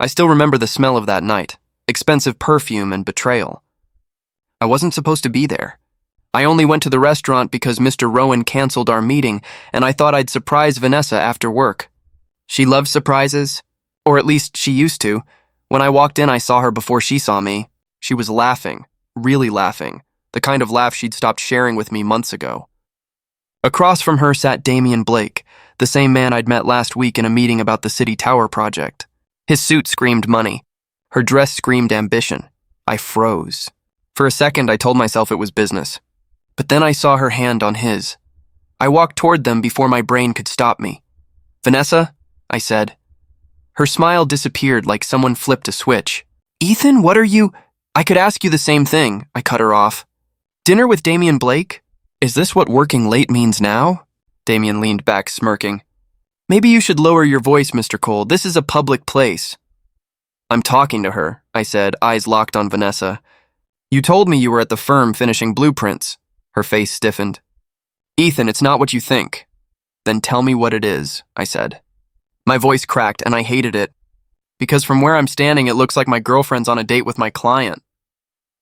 I still remember the smell of that night, expensive perfume and betrayal. I wasn't supposed to be there. I only went to the restaurant because Mr. Rowan canceled our meeting, and I thought I'd surprise Vanessa after work. She loves surprises, or at least she used to. When I walked in, I saw her before she saw me. She was laughing, really laughing, the kind of laugh she'd stopped sharing with me months ago. Across from her sat Damien Blake, the same man I'd met last week in a meeting about the City Tower project. His suit screamed money. Her dress screamed ambition. I froze. For a second, I told myself it was business. But then I saw her hand on his. I walked toward them before my brain could stop me. "Vanessa?" I said. Her smile disappeared like someone flipped a switch. "Ethan, what are you—" "I could ask you the same thing," I cut her off. "Dinner with Damien Blake? Is this what working late means now?" Damien leaned back, smirking. "Maybe you should lower your voice, Mr. Cole. This is a public place." "I'm talking to her," I said, eyes locked on Vanessa. "You told me you were at the firm finishing blueprints." Her face stiffened. "Ethan, it's not what you think." "Then tell me what it is," I said. My voice cracked, and I hated it. Because from where I'm standing, it looks like my girlfriend's on a date with my client.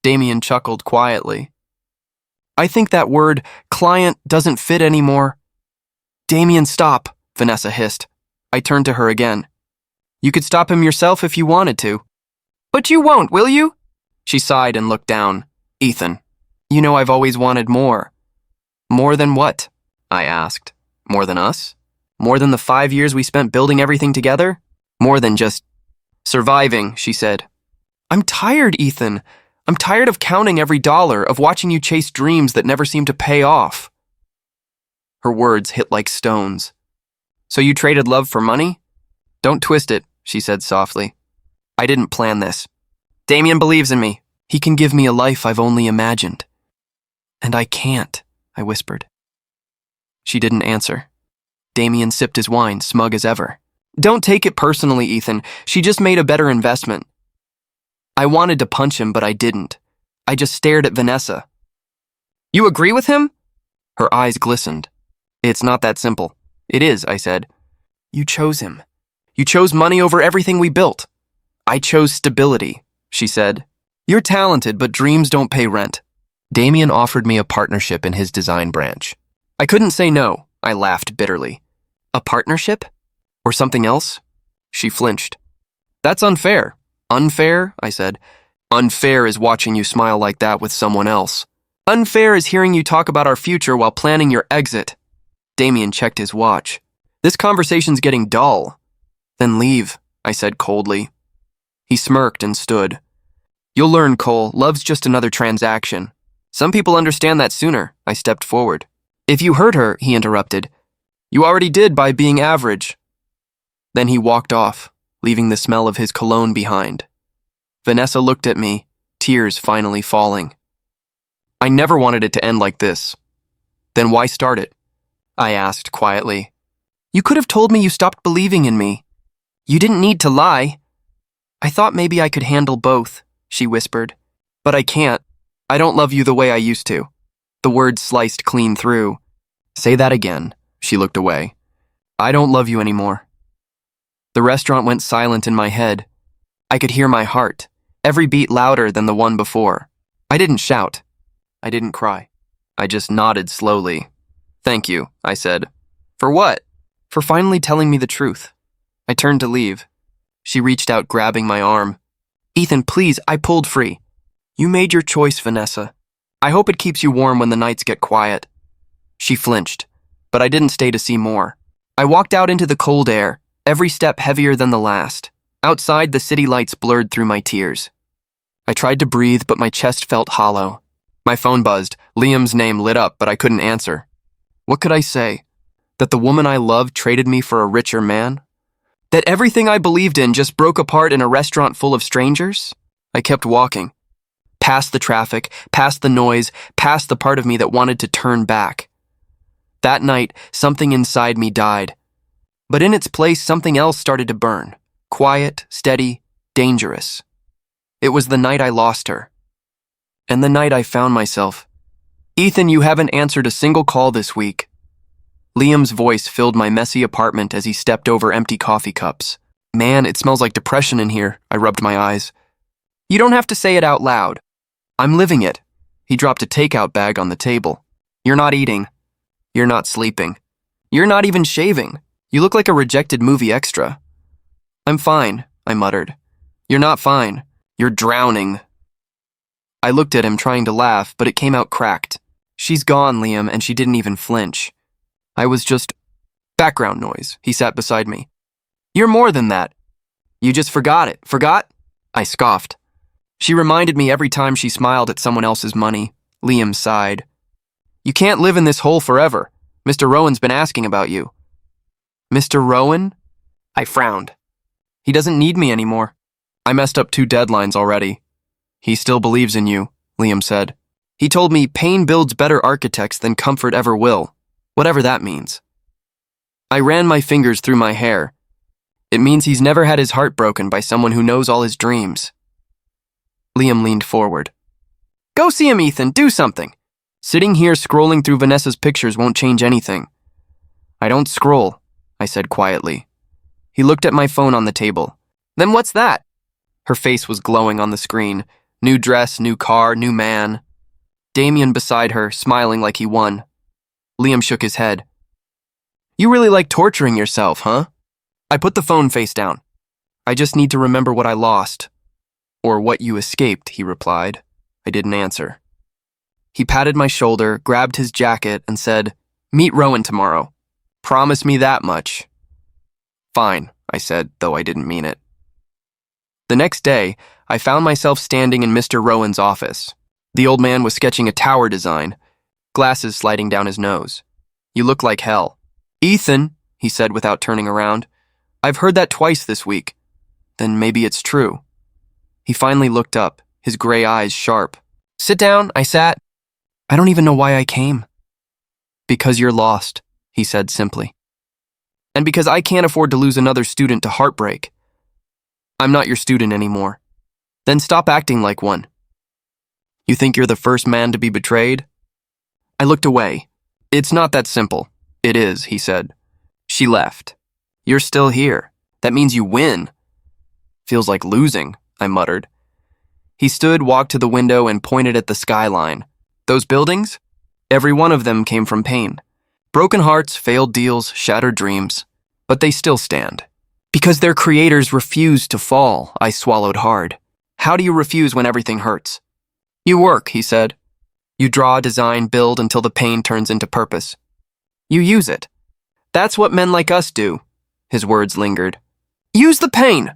Damien chuckled quietly. "I think that word, client, doesn't fit anymore." "Damien, stop," Vanessa hissed. I turned to her again. "You could stop him yourself if you wanted to." "But you won't, will you?" She sighed and looked down. "Ethan, you know I've always wanted more." "More than what?" I asked. "More than us? More than the 5 years we spent building everything together? More than just surviving," she said. "I'm tired, Ethan. I'm tired of counting every dollar, of watching you chase dreams that never seem to pay off." Her words hit like stones. "So you traded love for money?" "Don't twist it," she said softly. "I didn't plan this. Damien believes in me. He can give me a life I've only imagined." "And I can't," I whispered. She didn't answer. Damien sipped his wine, smug as ever. "Don't take it personally, Ethan. She just made a better investment." I wanted to punch him, but I didn't. I just stared at Vanessa. "You agree with him?" Her eyes glistened. "It's not that simple." "It is," I said. "You chose him. You chose money over everything we built." "I chose stability," she said. "You're talented, but dreams don't pay rent." Damien offered me a partnership in his design branch. I couldn't say no. I laughed bitterly. "A partnership? Or something else?" She flinched. "That's unfair." "Unfair?" I said. "Unfair is watching you smile like that with someone else. Unfair is hearing you talk about our future while planning your exit." Damien checked his watch. "This conversation's getting dull." "Then leave," I said coldly. He smirked and stood. "You'll learn, Cole. Love's just another transaction. Some people understand that sooner." I stepped forward. "If you hurt her," he interrupted, "you already did by being average." Then he walked off, leaving the smell of his cologne behind. Vanessa looked at me, tears finally falling. "I never wanted it to end like this." "Then why start it?" I asked quietly. "You could have told me you stopped believing in me. You didn't need to lie." "I thought maybe I could handle both," she whispered. "But I can't. I don't love you the way I used to." The words sliced clean through. "Say that again." She looked away. "I don't love you anymore." The restaurant went silent in my head. I could hear my heart, every beat louder than the one before. I didn't shout. I didn't cry. I just nodded slowly. "Thank you," I said. "For what?" "For finally telling me the truth." I turned to leave. She reached out, grabbing my arm. "Ethan, please," I pulled free. "You made your choice, Vanessa. I hope it keeps you warm when the nights get quiet." She flinched, but I didn't stay to see more. I walked out into the cold air, every step heavier than the last. Outside, the city lights blurred through my tears. I tried to breathe, but my chest felt hollow. My phone buzzed. Liam's name lit up, but I couldn't answer. What could I say? That the woman I loved traded me for a richer man? That everything I believed in just broke apart in a restaurant full of strangers? I kept walking. Past the traffic, past the noise, past the part of me that wanted to turn back. That night, something inside me died. But in its place, something else started to burn. Quiet, steady, dangerous. It was the night I lost her. And the night I found myself. "Ethan, you haven't answered a single call this week." Liam's voice filled my messy apartment as he stepped over empty coffee cups. Man, it smells like depression in here, I rubbed my eyes. You don't have to say it out loud. I'm living it. He dropped a takeout bag on the table. You're not eating. You're not sleeping. You're not even shaving. You look like a rejected movie extra. I'm fine, I muttered. You're not fine. You're drowning. I looked at him trying to laugh, but it came out cracked. She's gone, Liam, and she didn't even flinch. I was just... Background noise. He sat beside me. You're more than that. You just forgot it. Forgot? I scoffed. She reminded me every time she smiled at someone else's money. Liam sighed. You can't live in this hole forever. Mr. Rowan's been asking about you. Mr. Rowan? I frowned. He doesn't need me anymore. I messed up 2 deadlines already. He still believes in you, Liam said. He told me pain builds better architects than comfort ever will, whatever that means. I ran my fingers through my hair. It means he's never had his heart broken by someone who knows all his dreams. Liam leaned forward. Go see him, Ethan. Do something. Sitting here scrolling through Vanessa's pictures won't change anything. I don't scroll, I said quietly. He looked at my phone on the table. Then what's that? Her face was glowing on the screen. New dress, new car, new man. Damien beside her, smiling like he won. Liam shook his head. You really like torturing yourself, huh? I put the phone face down. I just need to remember what I lost. Or what you escaped, he replied. I didn't answer. He patted my shoulder, grabbed his jacket, and said, Meet Rowan tomorrow. Promise me that much. Fine, I said, though I didn't mean it. The next day, I found myself standing in Mr. Rowan's office. The old man was sketching a tower design, glasses sliding down his nose. You look like hell. Ethan, he said without turning around, I've heard that twice this week. Then maybe it's true. He finally looked up, his gray eyes sharp. Sit down, I sat. I don't even know why I came. Because you're lost, he said simply. And because I can't afford to lose another student to Heartbreak. I'm not your student anymore. Then stop acting like one. You think you're the first man to be betrayed? I looked away. It's not that simple. It is, he said. She left. You're still here. That means you win. Feels like losing, I muttered. He stood, walked to the window, and pointed at the skyline. Those buildings? Every one of them came from pain. Broken hearts, failed deals, shattered dreams. But they still stand. Because their creators refused to fall, I swallowed hard. How do you refuse when everything hurts? You work, he said. You draw, design, build until the pain turns into purpose. You use it. That's what men like us do. His words lingered. Use the pain,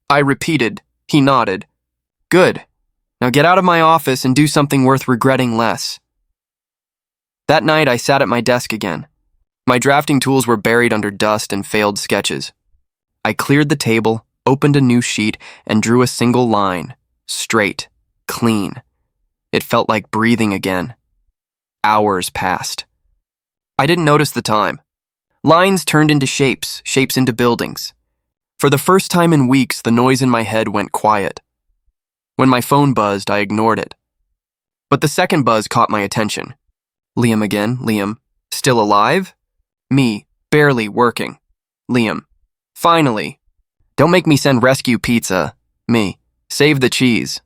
I repeated. He nodded. Good. Now get out of my office and do something worth regretting less. That night, I sat at my desk again. My drafting tools were buried under dust and failed sketches. I cleared the table, opened a new sheet, and drew a single line. Straight. Clean. It felt like breathing again. Hours passed. I didn't notice the time. Lines turned into shapes, shapes into buildings. For the first time in weeks, the noise in my head went quiet. When my phone buzzed, I ignored it. But the second buzz caught my attention. Liam again, Liam. Still alive? Me, barely working. Liam. Finally. Don't make me send rescue pizza. Me. Save the cheese.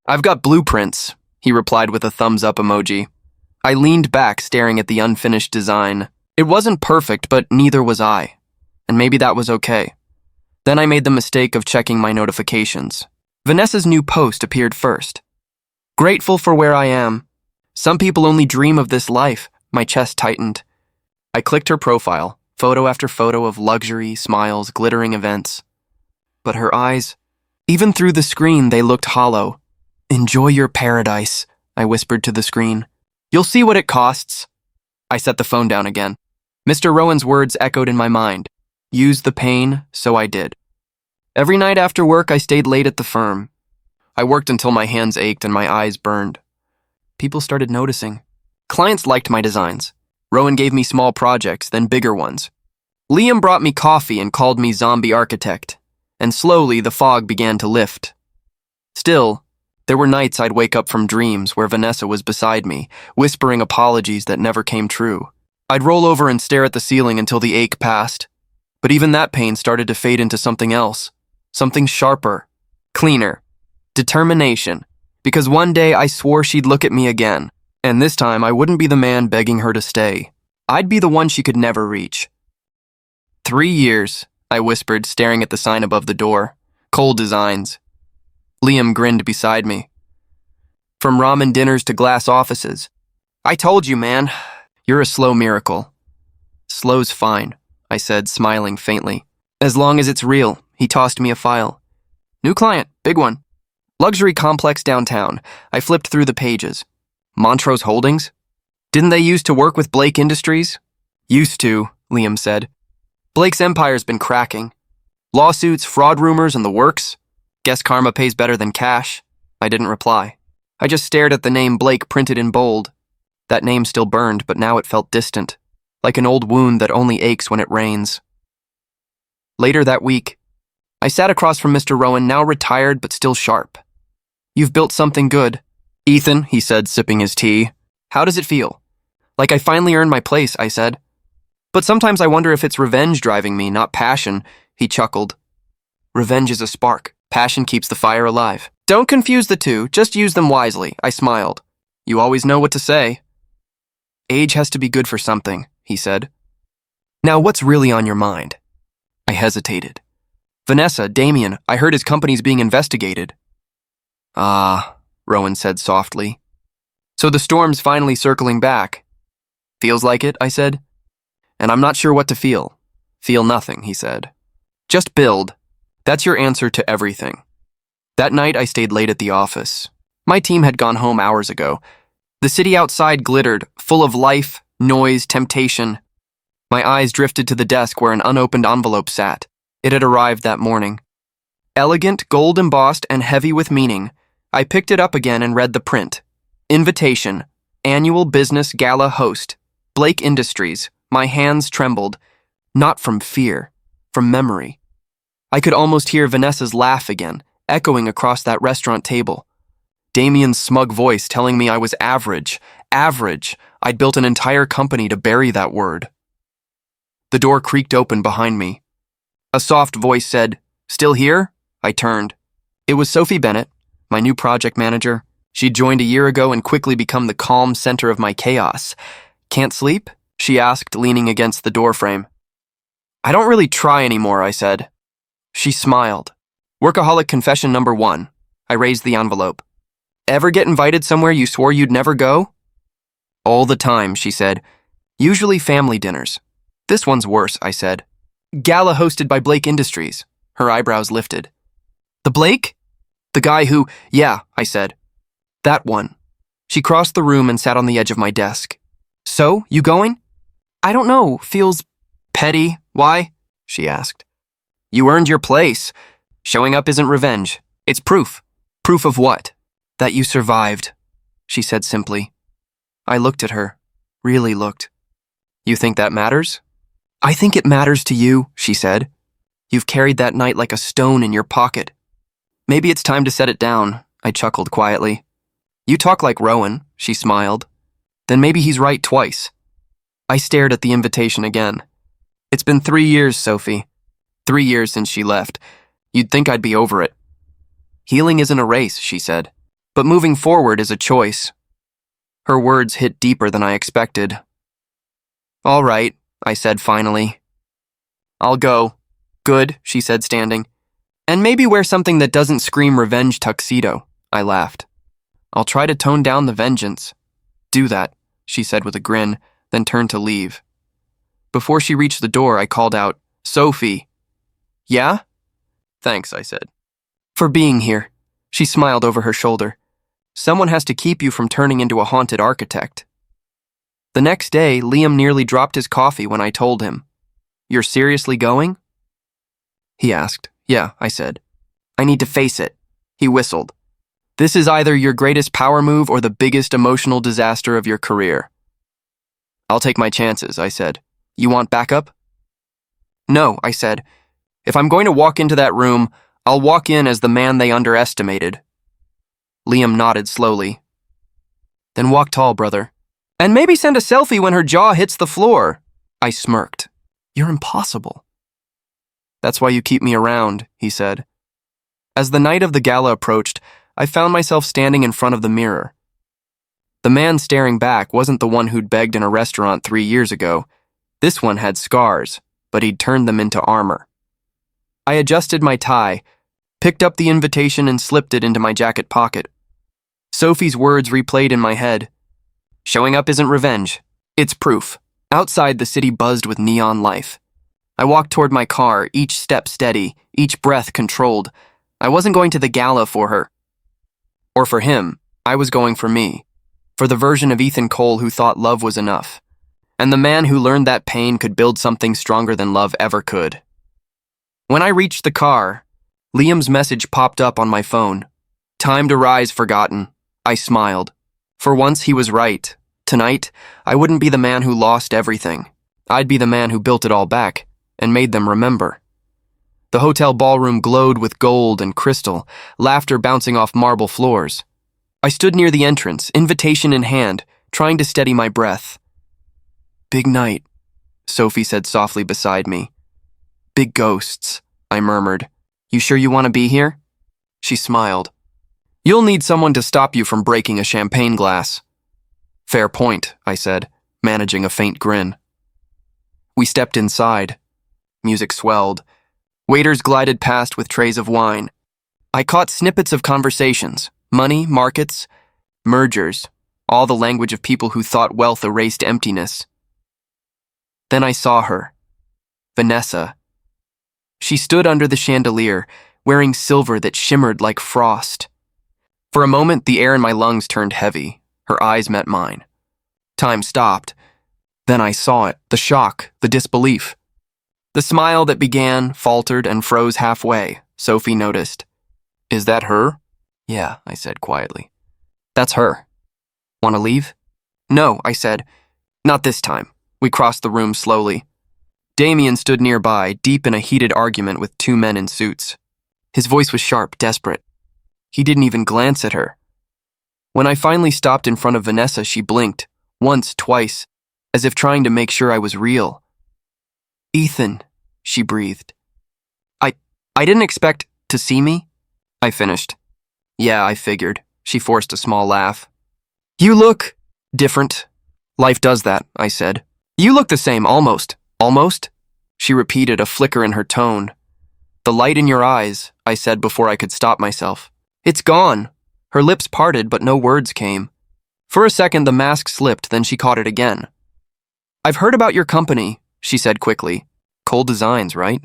I've got blueprints, he replied with a thumbs up emoji. I leaned back, staring at the unfinished design. It wasn't perfect, but neither was I. And maybe that was okay. Then I made the mistake of checking my notifications. Vanessa's new post appeared first. Grateful for where I am. Some people only dream of this life. My chest tightened. I clicked her profile, photo after photo of luxury, smiles, glittering events. But her eyes, even through the screen, they looked hollow. Enjoy your paradise, I whispered to the screen. You'll see what it costs. I set the phone down again. Mr. Rowan's words echoed in my mind. Use the pain, so I did. Every night after work, I stayed late at the firm. I worked until my hands ached and my eyes burned. People started noticing. Clients liked my designs. Rowan gave me small projects, then bigger ones. Liam brought me coffee and called me zombie architect. And slowly, the fog began to lift. Still, there were nights I'd wake up from dreams where Vanessa was beside me, whispering apologies that never came true. I'd roll over and stare at the ceiling until the ache passed. But even that pain started to fade into something else. Something sharper, cleaner, determination. Because one day I swore she'd look at me again, and this time I wouldn't be the man begging her to stay. I'd be the one she could never reach. 3 years, I whispered, staring at the sign above the door. Cold designs. Liam grinned beside me. From ramen dinners to glass offices. I told you, man. You're a slow miracle. Slow's fine, I said, smiling faintly. As long as it's real. He tossed me a file. New client, big one. Luxury complex downtown. I flipped through the pages. Montrose Holdings? Didn't they used to work with Blake Industries? Used to, Liam said. Blake's empire's been cracking. Lawsuits, fraud rumors, and the works. Guess karma pays better than cash. I didn't reply. I just stared at the name Blake printed in bold. That name still burned, but now it felt distant, like an old wound that only aches when it rains. Later that week, I sat across from Mr. Rowan, now retired but still sharp. You've built something good. Ethan, he said, sipping his tea. How does it feel? Like I finally earned my place, I said. But sometimes I wonder if it's revenge driving me, not passion, he chuckled. Revenge is a spark. Passion keeps the fire alive. Don't confuse the two, just use them wisely, I smiled. You always know what to say. Age has to be good for something, he said. Now what's really on your mind? I hesitated. Vanessa, Damien, I heard his company's being investigated. Ah, Rowan said softly. So the storm's finally circling back. Feels like it, I said. And I'm not sure what to feel. Feel nothing, he said. Just build. That's your answer to everything. That night I stayed late at the office. My team had gone home hours ago. The city outside glittered, full of life, noise, temptation. My eyes drifted to the desk where an unopened envelope sat. It had arrived that morning. Elegant, gold-embossed, and heavy with meaning, I picked it up again and read the print. Invitation. Annual Business Gala Host. Blake Industries. My hands trembled. Not from fear. From memory. I could almost hear Vanessa's laugh again, echoing across that restaurant table. Damien's smug voice telling me I was average. Average. I'd built an entire company to bury that word. The door creaked open behind me. A soft voice said, "Still here?" I turned. It was Sophie Bennett, my new project manager. She'd joined a year ago and quickly become the calm center of my chaos. Can't sleep? She asked, leaning against the doorframe. I don't really try anymore, I said. She smiled. Workaholic confession number 1. I raised the envelope. Ever get invited somewhere you swore you'd never go? All the time, she said. Usually family dinners. This one's worse, I said. Gala hosted by Blake Industries. Her eyebrows lifted. The Blake? The guy who... Yeah, I said. That one. She crossed the room and sat on the edge of my desk. So, you going? I don't know, feels petty. Why? She asked. You earned your place. Showing up isn't revenge. It's proof. Proof of what? That you survived, she said simply. I looked at her. Really looked. You think that matters? I think it matters to you, she said. You've carried that night like a stone in your pocket. Maybe it's time to set it down, I chuckled quietly. You talk like Rowan, she smiled. Then maybe he's right twice. I stared at the invitation again. It's been 3 years, Sophie. 3 years since she left. You'd think I'd be over it. Healing isn't a race, she said, but moving forward is a choice. Her words hit deeper than I expected. All right, I said finally. I'll go. Good, she said, standing. And maybe wear something that doesn't scream revenge tuxedo, I laughed. I'll try to tone down the vengeance. Do that, she said with a grin, then turned to leave. Before she reached the door, I called out, Sophie. Yeah? Thanks, I said. For being here. She smiled over her shoulder. Someone has to keep you from turning into a haunted architect. The next day, Liam nearly dropped his coffee when I told him. You're seriously going? He asked. Yeah, I said. I need to face it. He whistled. This is either your greatest power move or the biggest emotional disaster of your career. I'll take my chances, I said. You want backup? No, I said. If I'm going to walk into that room, I'll walk in as the man they underestimated. Liam nodded slowly. Then walk tall, brother. And maybe send a selfie when her jaw hits the floor. I smirked. You're impossible. That's why you keep me around, he said. As the night of the gala approached, I found myself standing in front of the mirror. The man staring back wasn't the one who'd begged in a restaurant 3 years ago. This one had scars, but he'd turned them into armor. I adjusted my tie, picked up the invitation and slipped it into my jacket pocket. Sophie's words replayed in my head. Showing up isn't revenge, it's proof. Outside, the city buzzed with neon life. I walked toward my car, each step steady, each breath controlled. I wasn't going to the gala for her. Or for him. I was going for me. For the version of Ethan Cole who thought love was enough. And the man who learned that pain could build something stronger than love ever could. When I reached the car, Liam's message popped up on my phone. Time to rise forgotten. I smiled. For once, he was right. Tonight, I wouldn't be the man who lost everything. I'd be the man who built it all back and made them remember. The hotel ballroom glowed with gold and crystal, laughter bouncing off marble floors. I stood near the entrance, invitation in hand, trying to steady my breath. Big night, Sophie said softly beside me. Big ghosts, I murmured. You sure you want to be here? She smiled. You'll need someone to stop you from breaking a champagne glass. Fair point, I said, managing a faint grin. We stepped inside. Music swelled. Waiters glided past with trays of wine. I caught snippets of conversations, money, markets, mergers, all the language of people who thought wealth erased emptiness. Then I saw her, Vanessa. She stood under the chandelier, wearing silver that shimmered like frost. For a moment, the air in my lungs turned heavy. Her eyes met mine. Time stopped. Then I saw it, the shock, the disbelief. The smile that began, faltered, and froze halfway. Sophie noticed. Is that her? Yeah, I said quietly. That's her. Want to leave? No, I said. Not this time. We crossed the room slowly. Damien stood nearby, deep in a heated argument with 2 men in suits. His voice was sharp, desperate. He didn't even glance at her. When I finally stopped in front of Vanessa, she blinked, once, twice, as if trying to make sure I was real. Ethan, she breathed. I didn't expect to see me, I finished. Yeah, I figured. She forced a small laugh. You look different. Life does that, I said. You look the same, almost. Almost? She repeated, a flicker in her tone. The light in your eyes, I said before I could stop myself. It's gone. Her lips parted, but no words came. For a second, the mask slipped, then she caught it again. I've heard about your company, she said quickly. Cole Designs, right?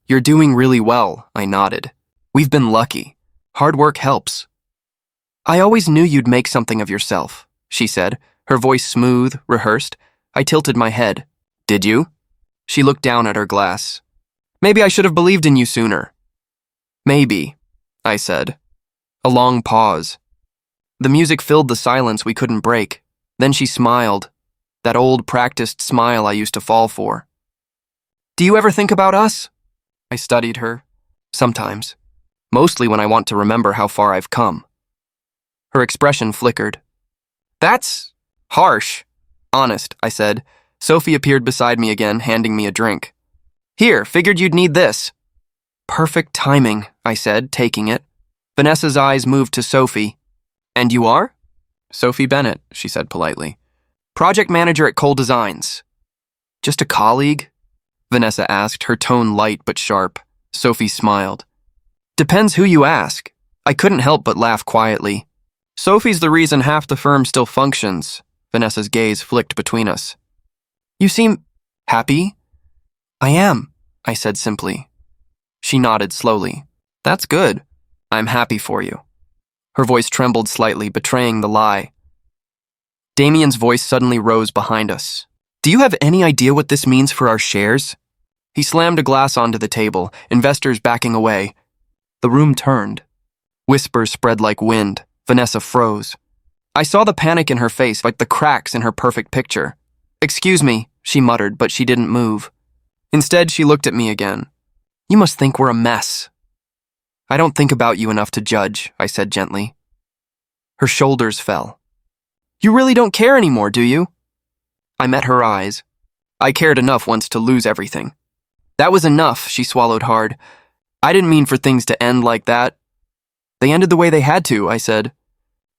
You're doing really well, I nodded. We've been lucky. Hard work helps. I always knew you'd make something of yourself, she said, her voice smooth, rehearsed. I tilted my head. Did you? She looked down at her glass. Maybe I should have believed in you sooner. Maybe, I said. A long pause. The music filled the silence we couldn't break. Then she smiled, that old practiced smile I used to fall for. Do you ever think about us? I studied her. Sometimes. Mostly when I want to remember how far I've come. Her expression flickered. That's harsh. Honest, I said. Sophie appeared beside me again, handing me a drink. Here, figured you'd need this. Perfect timing, I said, taking it. Vanessa's eyes moved to Sophie. And you are? Sophie Bennett, she said politely. Project manager at Cole Designs. Just a colleague? Vanessa asked, her tone light but sharp. Sophie smiled. Depends who you ask. I couldn't help but laugh quietly. Sophie's the reason half the firm still functions. Vanessa's gaze flicked between us. You seem happy? I am, I said simply. She nodded slowly. That's good. I'm happy for you. Her voice trembled slightly, betraying the lie. Damien's voice suddenly rose behind us. Do you have any idea what this means for our shares? He slammed a glass onto the table, investors backing away. The room turned. Whispers spread like wind. Vanessa froze. I saw the panic in her face, like the cracks in her perfect picture. Excuse me, she muttered, but she didn't move. Instead, she looked at me again. You must think we're a mess. I don't think about you enough to judge, I said gently. Her shoulders fell. You really don't care anymore, do you? I met her eyes. I cared enough once to lose everything. That was enough, she swallowed hard. I didn't mean for things to end like that. They ended the way they had to, I said.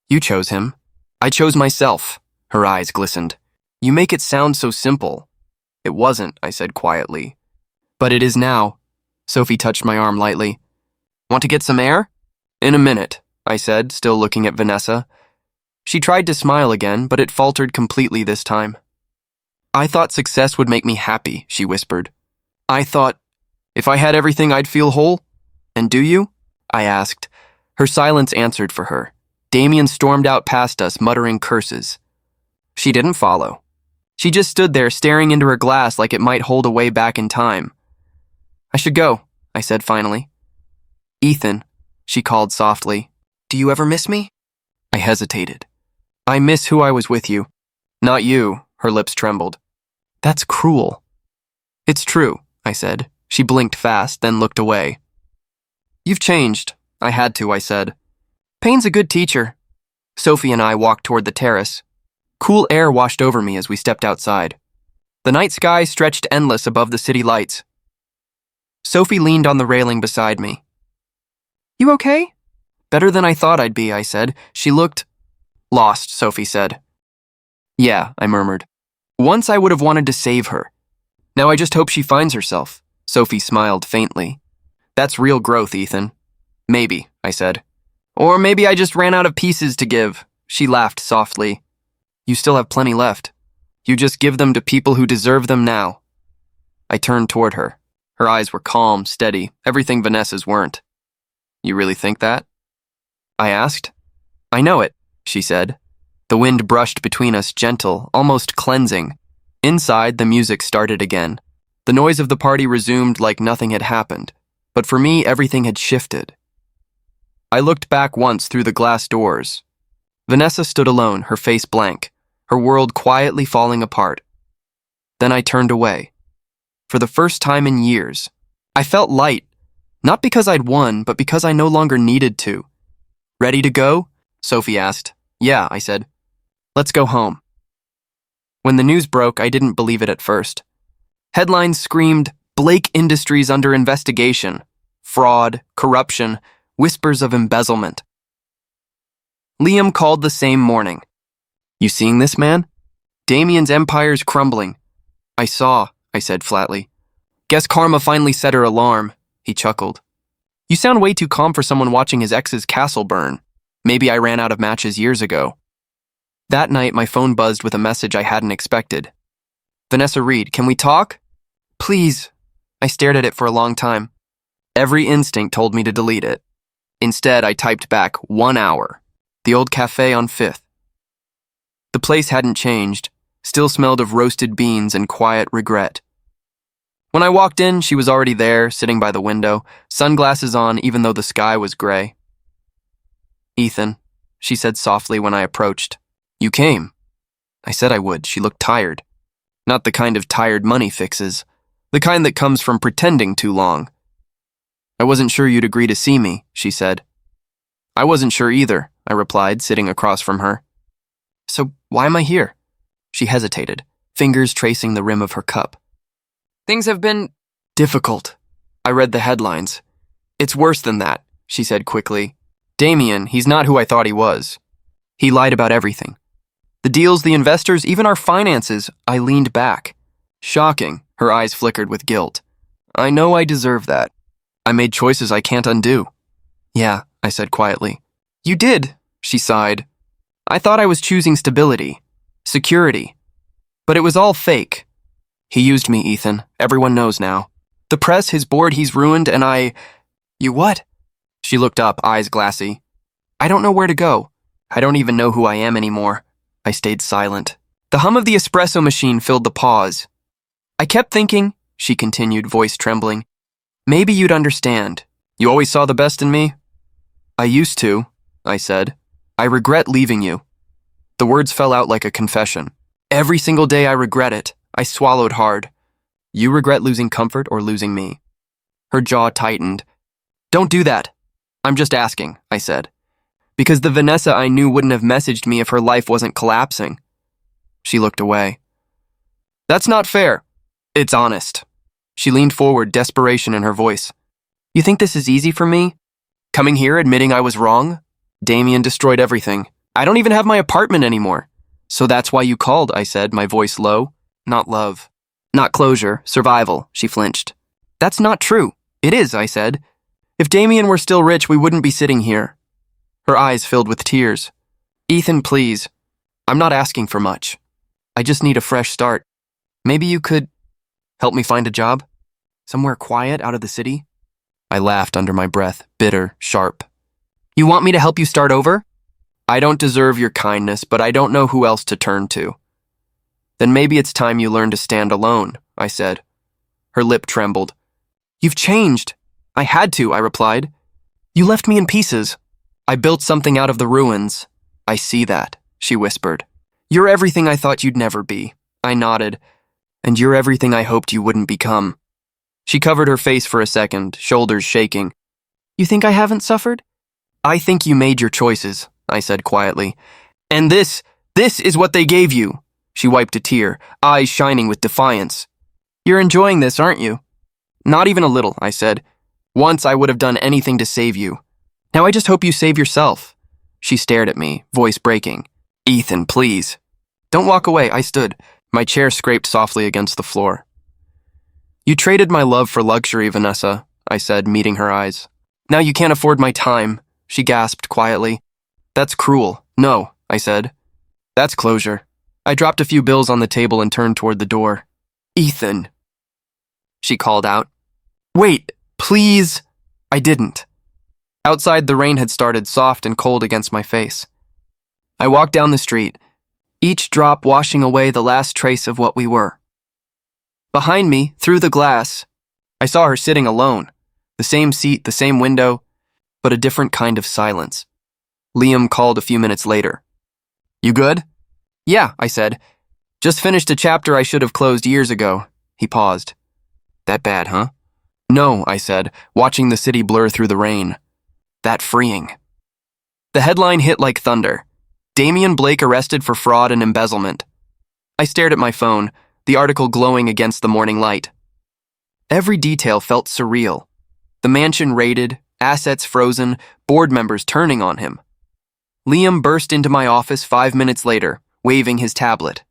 You chose him. I chose myself. Her eyes glistened. You make it sound so simple. It wasn't, I said quietly. But it is now. Sophie touched my arm lightly. Want to get some air? In a minute, I said, still looking at Vanessa. She tried to smile again, but it faltered completely this time. I thought success would make me happy, she whispered. I thought, if I had everything, I'd feel whole. And do you? I asked. Her silence answered for her. Damien stormed out past us, muttering curses. She didn't follow. She just stood there, staring into her glass like it might hold a way back in time. I should go, I said finally. Ethan, she called softly. Do you ever miss me? I hesitated. I miss who I was with you. Not you, her lips trembled. That's cruel. It's true, I said. She blinked fast, then looked away. You've changed. I had to, I said. Pain's a good teacher. Sophie and I walked toward the terrace. Cool air washed over me as we stepped outside. The night sky stretched endless above the city lights. Sophie leaned on the railing beside me. You okay? Better than I thought I'd be, I said. She looked lost, Sophie said. Yeah, I murmured. Once I would have wanted to save her. Now I just hope she finds herself. Sophie smiled faintly. That's real growth, Ethan. Maybe, I said. Or maybe I just ran out of pieces to give. She laughed softly. You still have plenty left. You just give them to people who deserve them now. I turned toward her. Her eyes were calm, steady, everything Vanessa's weren't. You really think that? I asked. I know it, she said. The wind brushed between us, gentle, almost cleansing. Inside, the music started again. The noise of the party resumed like nothing had happened. But for me, everything had shifted. I looked back once through the glass doors. Vanessa stood alone, her face blank, her world quietly falling apart. Then I turned away. For the first time in years, I felt light, not because I'd won, but because I no longer needed to. Ready to go? Sophie asked. Yeah, I said. Let's go home. When the news broke, I didn't believe it at first. Headlines screamed, Blake Industries under investigation. Fraud, corruption, whispers of embezzlement. Liam called the same morning. You seeing this, man? Damien's empire's crumbling. I saw, I said flatly. Guess Karma finally set her alarm, he chuckled. You sound way too calm for someone watching his ex's castle burn. Maybe I ran out of matches years ago. That night, my phone buzzed with a message I hadn't expected. Vanessa Reed, can we talk? Please. I stared at it for a long time. Every instinct told me to delete it. Instead, I typed back 1 hour. The old cafe on 5th. The place hadn't changed, still smelled of roasted beans and quiet regret. When I walked in, she was already there, sitting by the window, sunglasses on even though the sky was gray. Ethan, she said softly when I approached. You came. I said I would. She looked tired. Not the kind of tired money fixes. The kind that comes from pretending too long. I wasn't sure you'd agree to see me, she said. I wasn't sure either, I replied, sitting across from her. So why am I here? She hesitated, fingers tracing the rim of her cup. Things have been difficult. I read the headlines. It's worse than that, she said quickly. Damien, he's not who I thought he was. He lied about everything. The deals, the investors, even our finances. I leaned back. Shocking, her eyes flickered with guilt. I know I deserve that. I made choices I can't undo. Yeah, I said quietly. You did, she sighed. I thought I was choosing stability, security. But it was all fake. He used me, Ethan. Everyone knows now. The press, his board, he's ruined, and I... You what? She looked up, eyes glassy. I don't know where to go. I don't even know who I am anymore. I stayed silent. The hum of the espresso machine filled the pause. I kept thinking, she continued, voice trembling, maybe you'd understand. You always saw the best in me? I used to, I said. I regret leaving you. The words fell out like a confession. Every single day I regret it. I swallowed hard. You regret losing comfort or losing me? Her jaw tightened. Don't do that. I'm just asking, I said. Because the Vanessa I knew wouldn't have messaged me if her life wasn't collapsing. She looked away. That's not fair. It's honest. She leaned forward, desperation in her voice. You think this is easy for me? Coming here admitting I was wrong? Damien destroyed everything. I don't even have my apartment anymore. So that's why you called, I said, my voice low. Not love. Not closure, survival, she flinched. That's not true. It is, I said. If Damien were still rich, we wouldn't be sitting here. Her eyes filled with tears. Ethan, please. I'm not asking for much. I just need a fresh start. Maybe you could help me find a job? Somewhere quiet out of the city? I laughed under my breath, bitter, sharp. You want me to help you start over? I don't deserve your kindness, but I don't know who else to turn to. Then maybe it's time you learn to stand alone, I said. Her lip trembled. You've changed. I had to, I replied. You left me in pieces. I built something out of the ruins. I see that, she whispered. You're everything I thought you'd never be. I nodded. And you're everything I hoped you wouldn't become. She covered her face for a second, shoulders shaking. You think I haven't suffered? I think you made your choices, I said quietly. And this is what they gave you. She wiped a tear, eyes shining with defiance. You're enjoying this, aren't you? Not even a little, I said. Once I would have done anything to save you. Now I just hope you save yourself. She stared at me, voice breaking. Ethan, please. Don't walk away, I stood. My chair scraped softly against the floor. You traded my love for luxury, Vanessa, I said, meeting her eyes. Now you can't afford my time, she gasped quietly. That's cruel. No, I said. That's closure. I dropped a few bills on the table and turned toward the door. Ethan, she called out. Wait, please. I didn't. Outside, the rain had started, soft and cold against my face. I walked down the street, each drop washing away the last trace of what we were. Behind me, through the glass, I saw her sitting alone, the same seat, the same window, but a different kind of silence. Liam called a few minutes later. You good? Yeah, I said. Just finished a chapter I should have closed years ago. He paused. That bad, huh? No, I said, watching the city blur through the rain. That freeing. The headline hit like thunder. Damien Blake arrested for fraud and embezzlement. I stared at my phone, the article glowing against the morning light. Every detail felt surreal. The mansion raided, assets frozen, board members turning on him. Liam burst into my office 5 minutes later, waving his tablet.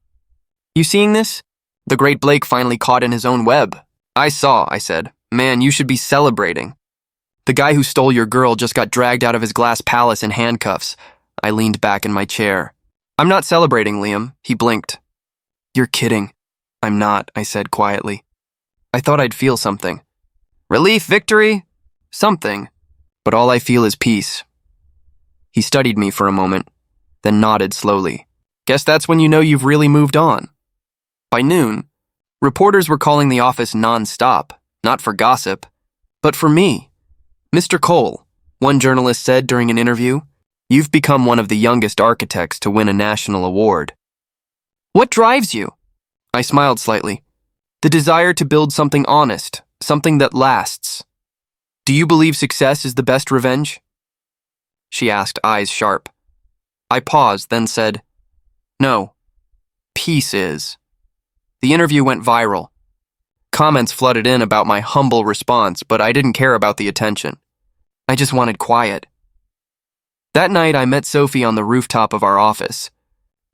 You seeing this? The great Blake finally caught in his own web. I saw, I said. Man, you should be celebrating. The guy who stole your girl just got dragged out of his glass palace in handcuffs. I leaned back in my chair. I'm not celebrating, Liam. He blinked. You're kidding. I'm not, I said quietly. I thought I'd feel something. Relief, victory? Something. But all I feel is peace. He studied me for a moment, then nodded slowly. Guess that's when you know you've really moved on. By noon, reporters were calling the office non-stop, not for gossip, but for me. Mr. Cole, one journalist said during an interview, you've become one of the youngest architects to win a national award. What drives you? I smiled slightly. The desire to build something honest, something that lasts. Do you believe success is the best revenge? She asked, eyes sharp. I paused, then said, No, peace is. The interview went viral. Comments flooded in about my humble response, but I didn't care about the attention. I just wanted quiet. That night, I met Sophie on the rooftop of our office.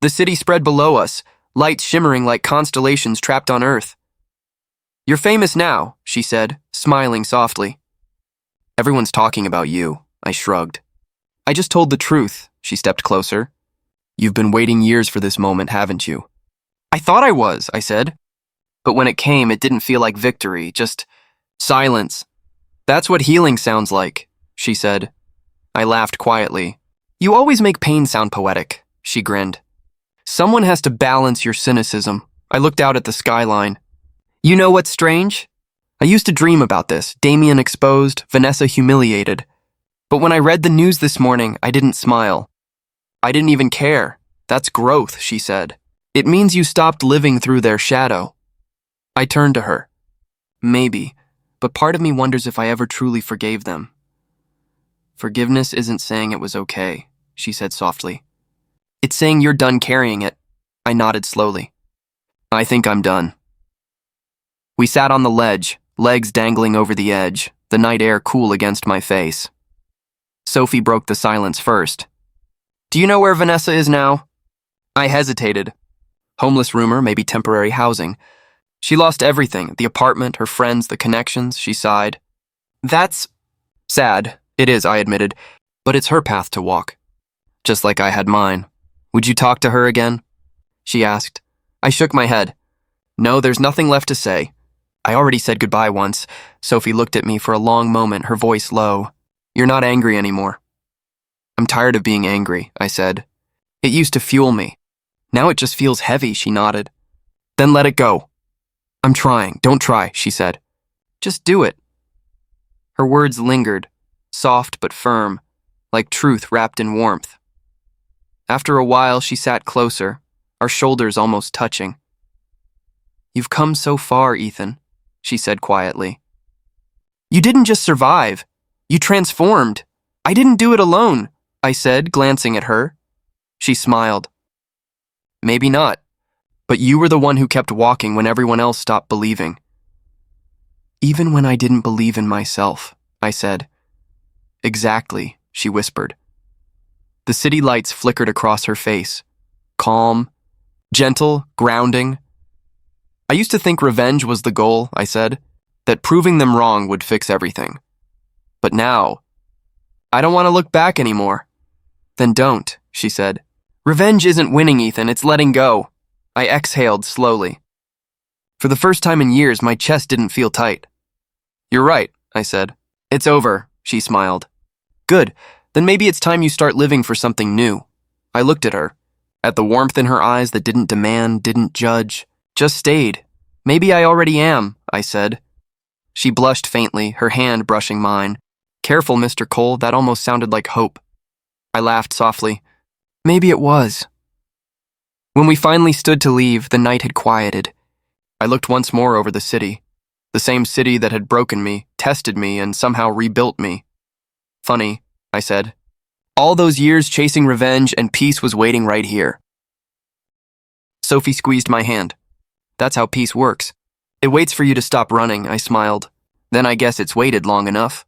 The city spread below us, lights shimmering like constellations trapped on Earth. You're famous now, she said, smiling softly. Everyone's talking about you, I shrugged. I just told the truth, she stepped closer. You've been waiting years for this moment, haven't you? I thought I was, I said. But when it came, it didn't feel like victory, just silence. That's what healing sounds like, she said. I laughed quietly. You always make pain sound poetic, she grinned. Someone has to balance your cynicism. I looked out at the skyline. You know what's strange? I used to dream about this, Damien exposed, Vanessa humiliated. But when I read the news this morning, I didn't smile. I didn't even care. That's growth, she said. It means you stopped living through their shadow. I turned to her. Maybe, but part of me wonders if I ever truly forgave them. Forgiveness isn't saying it was okay, she said softly. It's saying you're done carrying it. I nodded slowly. I think I'm done. We sat on the ledge, legs dangling over the edge, the night air cool against my face. Sophie broke the silence first. Do you know where Vanessa is now? I hesitated. Homeless rumor, maybe temporary housing. She lost everything, the apartment, her friends, the connections, she sighed. That's sad. It is, I admitted, but it's her path to walk. Just like I had mine. Would you talk to her again? She asked. I shook my head. No, there's nothing left to say. I already said goodbye once. Sophie looked at me for a long moment, her voice low. You're not angry anymore. I'm tired of being angry, I said. It used to fuel me. Now it just feels heavy, she nodded. Then let it go. I'm trying. Don't try, she said. Just do it. Her words lingered, soft but firm, like truth wrapped in warmth. After a while, she sat closer, our shoulders almost touching. You've come so far, Ethan, she said quietly. You didn't just survive. You transformed. I didn't do it alone, I said, glancing at her. She smiled. Maybe not, but you were the one who kept walking when everyone else stopped believing. Even when I didn't believe in myself, I said. Exactly, she whispered. The city lights flickered across her face. Calm, gentle, grounding. I used to think revenge was the goal, I said, that proving them wrong would fix everything. But now, I don't want to look back anymore. Then don't, she said. Revenge isn't winning, Ethan, it's letting go. I exhaled slowly. For the first time in years, my chest didn't feel tight. You're right, I said. It's over, she smiled. Good, then maybe it's time you start living for something new. I looked at her, at the warmth in her eyes that didn't demand, didn't judge, just stayed. Maybe I already am, I said. She blushed faintly, her hand brushing mine. Careful, Mr. Cole, that almost sounded like hope. I laughed softly. Maybe it was. When we finally stood to leave, the night had quieted. I looked once more over the city. The same city that had broken me, tested me, and somehow rebuilt me. Funny, I said. All those years chasing revenge and peace was waiting right here. Sophie squeezed my hand. That's how peace works. It waits for you to stop running, I smiled. Then I guess it's waited long enough.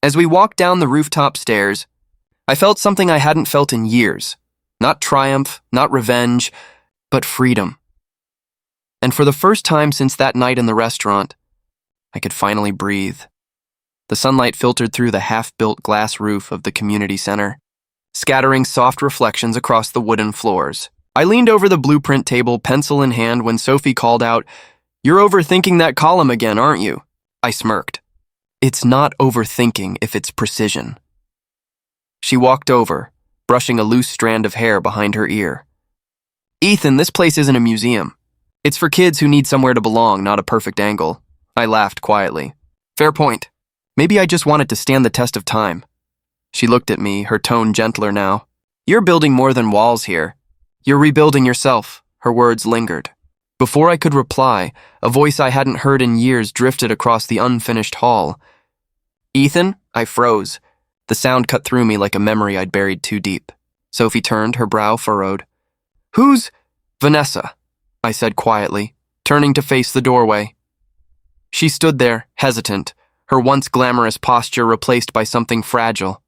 As we walked down the rooftop stairs, I felt something I hadn't felt in years. Not triumph, not revenge, but freedom. And for the first time since that night in the restaurant, I could finally breathe. The sunlight filtered through the half-built glass roof of the community center, scattering soft reflections across the wooden floors. I leaned over the blueprint table, pencil in hand, when Sophie called out, "You're overthinking that column again, aren't you?" I smirked. It's not overthinking if it's precision. She walked over, brushing a loose strand of hair behind her ear. Ethan, this place isn't a museum. It's for kids who need somewhere to belong, not a perfect angle. I laughed quietly. Fair point. Maybe I just wanted to stand the test of time. She looked at me, her tone gentler now. You're building more than walls here. You're rebuilding yourself. Her words lingered. Before I could reply, a voice I hadn't heard in years drifted across the unfinished hall. Ethan? I froze. The sound cut through me like a memory I'd buried too deep. Sophie turned, her brow furrowed. Who's Vanessa? I said quietly, turning to face the doorway. She stood there, hesitant, her once glamorous posture replaced by something fragile.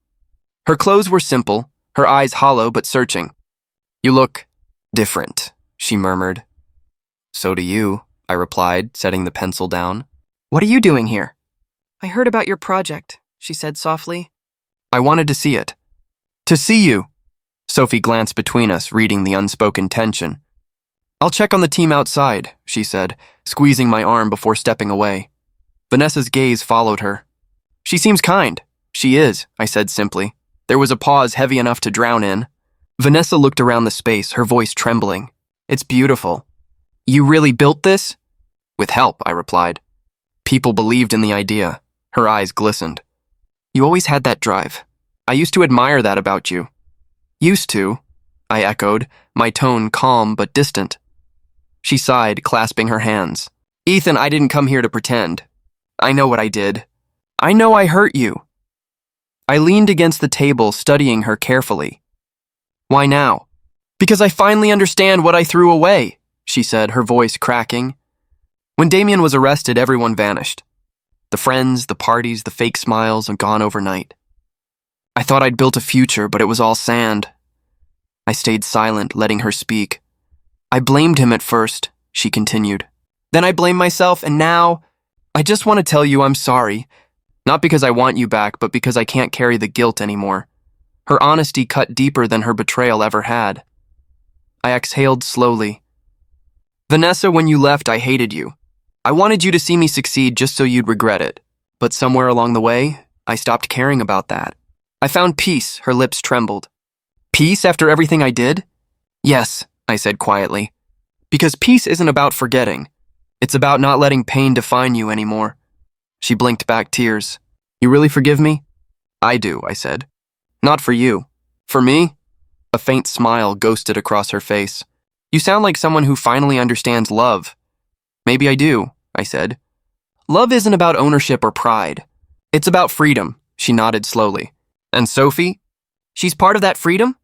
Her clothes were simple, her eyes hollow but searching. You look different, she murmured. So do you, I replied, setting the pencil down. What are you doing here? I heard about your project, she said softly. I wanted to see it. To see you. Sophie glanced between us, reading the unspoken tension. I'll check on the team outside, she said, squeezing my arm before stepping away. Vanessa's gaze followed her. She seems kind. She is, I said simply. There was a pause heavy enough to drown in. Vanessa looked around the space, her voice trembling. It's beautiful. You really built this? With help, I replied. People believed in the idea. Her eyes glistened. You always had that drive. I used to admire that about you. Used to, I echoed, my tone calm but distant. She sighed, clasping her hands. Ethan, I didn't come here to pretend. I know what I did. I know I hurt you. I leaned against the table, studying her carefully. Why now? Because I finally understand what I threw away, she said, her voice cracking. When Damien was arrested, everyone vanished. The friends, the parties, the fake smiles are gone overnight. I thought I'd built a future, but it was all sand. I stayed silent, letting her speak. I blamed him at first, she continued. Then I blamed myself, and now I just want to tell you I'm sorry. Not because I want you back, but because I can't carry the guilt anymore. Her honesty cut deeper than her betrayal ever had. I exhaled slowly. Vanessa, when you left, I hated you. I wanted you to see me succeed just so you'd regret it. But somewhere along the way, I stopped caring about that. I found peace, her lips trembled. Peace after everything I did? Yes, I said quietly. Because peace isn't about forgetting. It's about not letting pain define you anymore. She blinked back tears. You really forgive me? I do, I said. Not for you. For me? A faint smile ghosted across her face. You sound like someone who finally understands love. Maybe I do, I said. Love isn't about ownership or pride. It's about freedom, she nodded slowly. And Sophie? She's part of that freedom?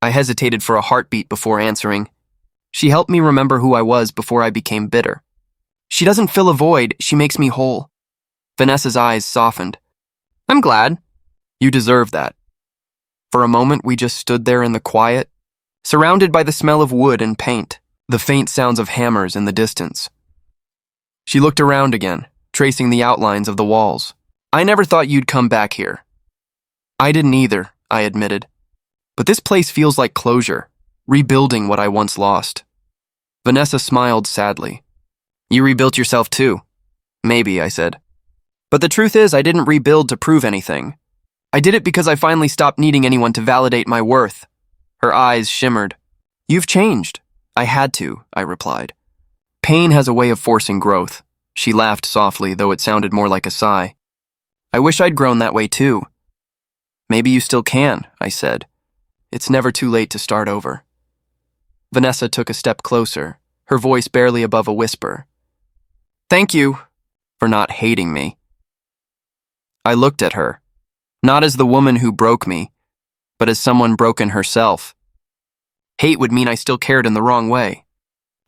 I hesitated for a heartbeat before answering. She helped me remember who I was before I became bitter. She doesn't fill a void, she makes me whole. Vanessa's eyes softened. I'm glad. You deserve that. For a moment, we just stood there in the quiet, surrounded by the smell of wood and paint, the faint sounds of hammers in the distance. She looked around again, tracing the outlines of the walls. I never thought you'd come back here. I didn't either, I admitted. But this place feels like closure, rebuilding what I once lost. Vanessa smiled sadly. You rebuilt yourself too. Maybe, I said. But the truth is, I didn't rebuild to prove anything. I did it because I finally stopped needing anyone to validate my worth. Her eyes shimmered. You've changed. I had to, I replied. Pain has a way of forcing growth. She laughed softly, though it sounded more like a sigh. I wish I'd grown that way too. Maybe you still can, I said. It's never too late to start over. Vanessa took a step closer, her voice barely above a whisper. Thank you for not hating me. I looked at her, not as the woman who broke me, but as someone broken herself. Hate would mean I still cared in the wrong way.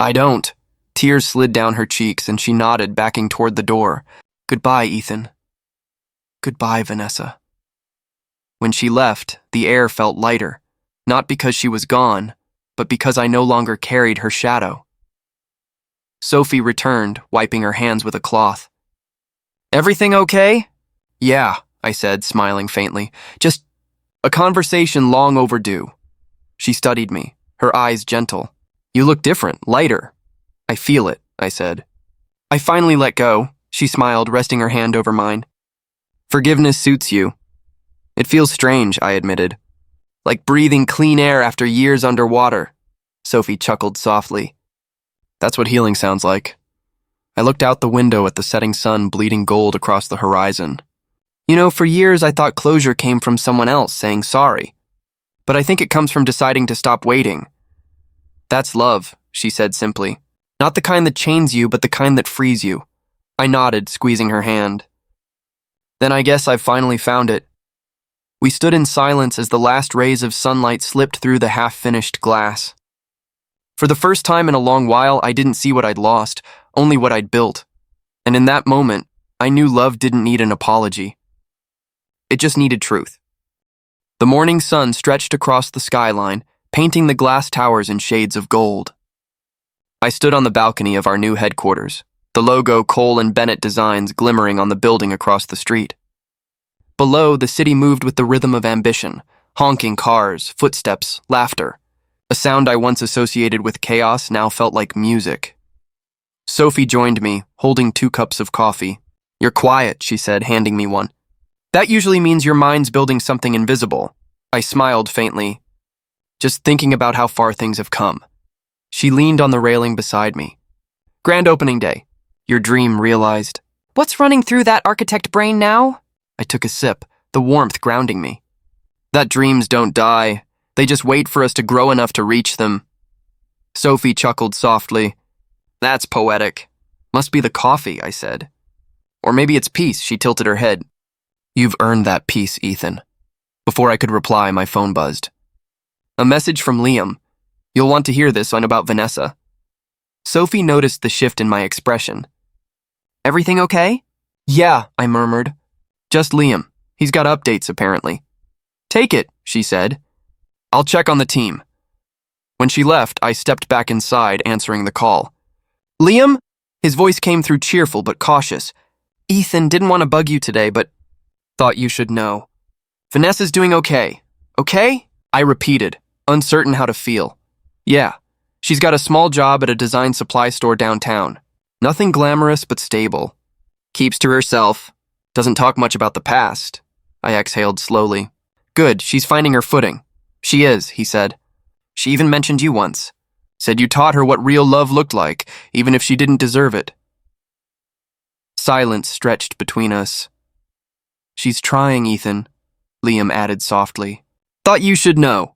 I don't. Tears slid down her cheeks and she nodded, backing toward the door. Goodbye, Ethan. Goodbye, Vanessa. When she left, the air felt lighter, not because she was gone, but because I no longer carried her shadow. Sophie returned, wiping her hands with a cloth. Everything okay? Yeah, I said, smiling faintly. Just a conversation long overdue. She studied me, her eyes gentle. You look different, lighter. I feel it, I said. I finally let go, she smiled, resting her hand over mine. Forgiveness suits you. It feels strange, I admitted. Like breathing clean air after years underwater. Sophie chuckled softly. That's what healing sounds like. I looked out the window at the setting sun bleeding gold across the horizon. You know, for years I thought closure came from someone else saying sorry. But I think it comes from deciding to stop waiting. That's love, she said simply. Not the kind that chains you, but the kind that frees you. I nodded, squeezing her hand. Then I guess I've finally found it. We stood in silence as the last rays of sunlight slipped through the half-finished glass. For the first time in a long while, I didn't see what I'd lost, only what I'd built. And in that moment, I knew love didn't need an apology. It just needed truth. The morning sun stretched across the skyline, painting the glass towers in shades of gold. I stood on the balcony of our new headquarters, the logo Cole and Bennett designs glimmering on the building across the street. Below, the city moved with the rhythm of ambition, honking cars, footsteps, laughter. A sound I once associated with chaos now felt like music. Sophie joined me, holding 2 cups of coffee. You're quiet, she said, handing me one. That usually means your mind's building something invisible. I smiled faintly, just thinking about how far things have come. She leaned on the railing beside me. Grand opening day. Your dream realized. What's running through that architect brain now? I took a sip, the warmth grounding me. That dreams don't die. They just wait for us to grow enough to reach them. Sophie chuckled softly. That's poetic. Must be the coffee, I said. Or maybe it's peace, she tilted her head. You've earned that peace, Ethan. Before I could reply, my phone buzzed. A message from Liam. You'll want to hear this one about Vanessa. Sophie noticed the shift in my expression. Everything okay? Yeah, I murmured. Just Liam. He's got updates, apparently. Take it, she said. I'll check on the team. When she left, I stepped back inside, answering the call. Liam? His voice came through cheerful but cautious. Ethan, didn't want to bug you today, but thought you should know. Vanessa's doing okay. Okay? I repeated, uncertain how to feel. Yeah, she's got a small job at a design supply store downtown. Nothing glamorous but stable. Keeps to herself. Doesn't talk much about the past. I exhaled slowly. Good, she's finding her footing. She is, he said. She even mentioned you once. Said you taught her what real love looked like, even if she didn't deserve it. Silence stretched between us. She's trying, Ethan, Liam added softly. Thought you should know.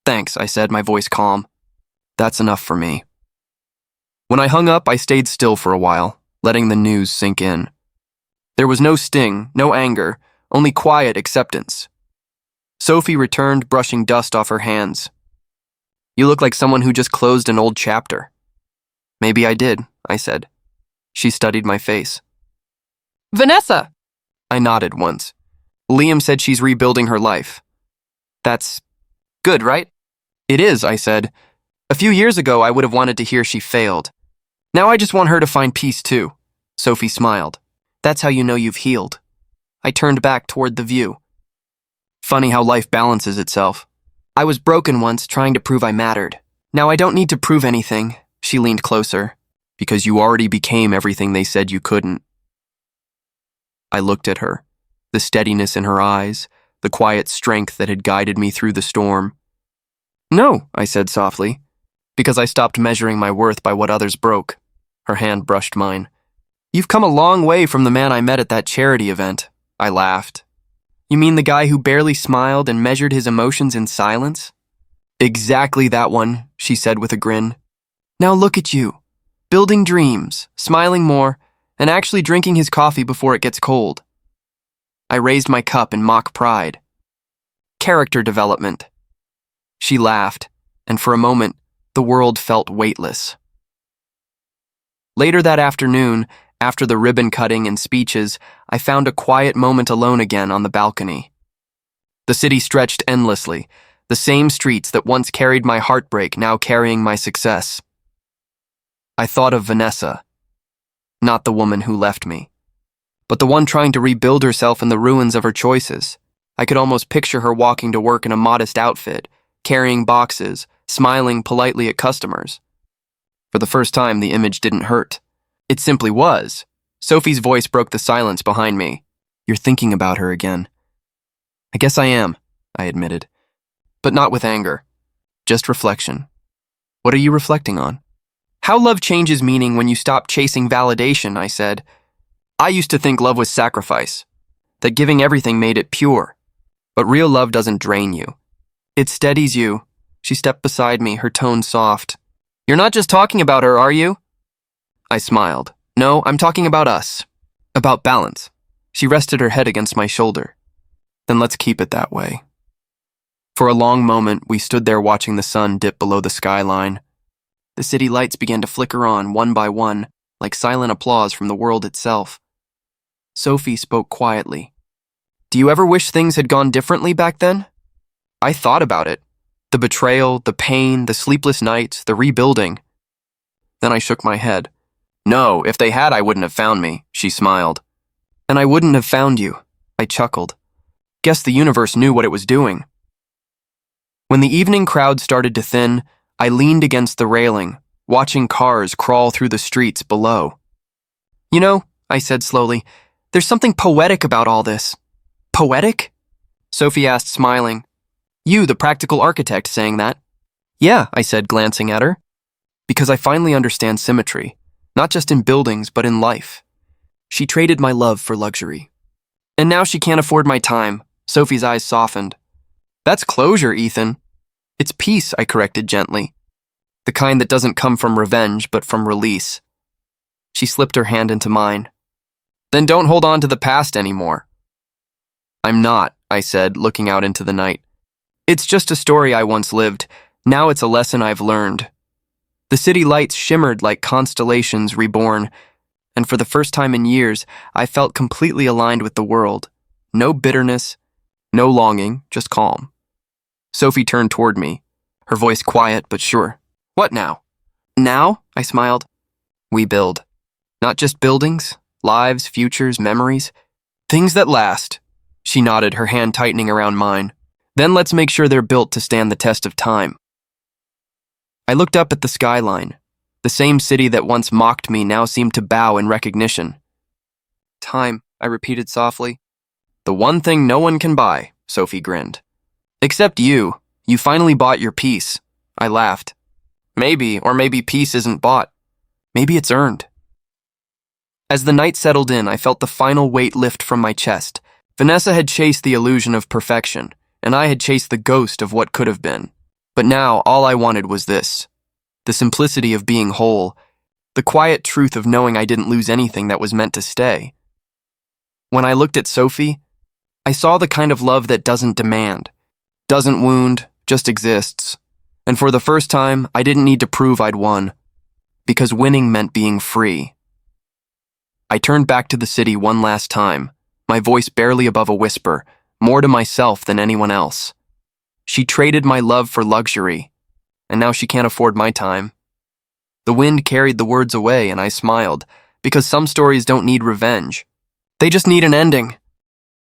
Thanks, I said, my voice calm. That's enough for me. When I hung up, I stayed still for a while, letting the news sink in. There was no sting, no anger, only quiet acceptance. Sophie returned, brushing dust off her hands. You look like someone who just closed an old chapter. Maybe I did, I said. She studied my face. Vanessa! I nodded once. Liam said she's rebuilding her life. That's good, right? It is, I said. A few years ago, I would have wanted to hear she failed. Now I just want her to find peace too. Sophie smiled. That's how you know you've healed. I turned back toward the view. Funny how life balances itself. I was broken once, trying to prove I mattered. Now I don't need to prove anything. She leaned closer. Because you already became everything they said you couldn't. I looked at her, the steadiness in her eyes, the quiet strength that had guided me through the storm. No, I said softly, because I stopped measuring my worth by what others broke. Her hand brushed mine. You've come a long way from the man I met at that charity event. I laughed. You mean the guy who barely smiled and measured his emotions in silence? Exactly that one, she said with a grin. Now look at you, building dreams, smiling more, and actually drinking his coffee before it gets cold. I raised my cup in mock pride. Character development. She laughed, and for a moment, the world felt weightless. Later that afternoon, after the ribbon cutting and speeches, I found a quiet moment alone again on the balcony. The city stretched endlessly, the same streets that once carried my heartbreak now carrying my success. I thought of Vanessa. Not the woman who left me, but the one trying to rebuild herself in the ruins of her choices. I could almost picture her walking to work in a modest outfit, carrying boxes, smiling politely at customers. For the first time, the image didn't hurt. It simply was. Sophie's voice broke the silence behind me. You're thinking about her again. I guess I am, I admitted. But not with anger. Just reflection. What are you reflecting on? How love changes meaning when you stop chasing validation, I said. I used to think love was sacrifice, that giving everything made it pure. But real love doesn't drain you. It steadies you. She stepped beside me, her tone soft. You're not just talking about her, are you? I smiled. No, I'm talking about us. About balance. She rested her head against my shoulder. Then let's keep it that way. For a long moment, we stood there watching the sun dip below the skyline. The city lights began to flicker on, one by one, like silent applause from the world itself. Sophie spoke quietly. Do you ever wish things had gone differently back then? I thought about it. The betrayal, the pain, the sleepless nights, the rebuilding. Then I shook my head. No, if they had, I wouldn't have found me, she smiled. And I wouldn't have found you, I chuckled. Guess the universe knew what it was doing. When the evening crowd started to thin, I leaned against the railing, watching cars crawl through the streets below. You know, I said slowly, there's something poetic about all this. Poetic? Sophie asked, smiling. You, the practical architect, saying that? Yeah, I said, glancing at her. Because I finally understand symmetry, not just in buildings, but in life. She traded my love for luxury. And now she can't afford my time. Sophie's eyes softened. That's closure, Ethan. It's peace, I corrected gently. The kind that doesn't come from revenge, but from release. She slipped her hand into mine. Then don't hold on to the past anymore. I'm not, I said, looking out into the night. It's just a story I once lived. Now it's a lesson I've learned. The city lights shimmered like constellations reborn, and for the first time in years, I felt completely aligned with the world. No bitterness, No longing, just calm. Sophie turned toward me, her voice quiet but sure. What now? Now? I smiled. We build. Not just buildings, lives, futures, memories. Things that last. She nodded, her hand tightening around mine. Then let's make sure they're built to stand the test of time. I looked up at the skyline. The same city that once mocked me now seemed to bow in recognition. Time, I repeated softly. The one thing no one can buy, Sophie grinned. Except you. You finally bought your peace. I laughed. Maybe peace isn't bought. Maybe it's earned. As the night settled in, I felt the final weight lift from my chest. Vanessa had chased the illusion of perfection, and I had chased the ghost of what could have been. But now, all I wanted was this. The simplicity of being whole. The quiet truth of knowing I didn't lose anything that was meant to stay. When I looked at Sophie, I saw the kind of love that doesn't demand, doesn't wound, just exists. And for the first time, I didn't need to prove I'd won, because winning meant being free. I turned back to the city one last time, my voice barely above a whisper, more to myself than anyone else. She traded my love for luxury, and now she can't afford my time. The wind carried the words away, and I smiled, because some stories don't need revenge. They just need an ending.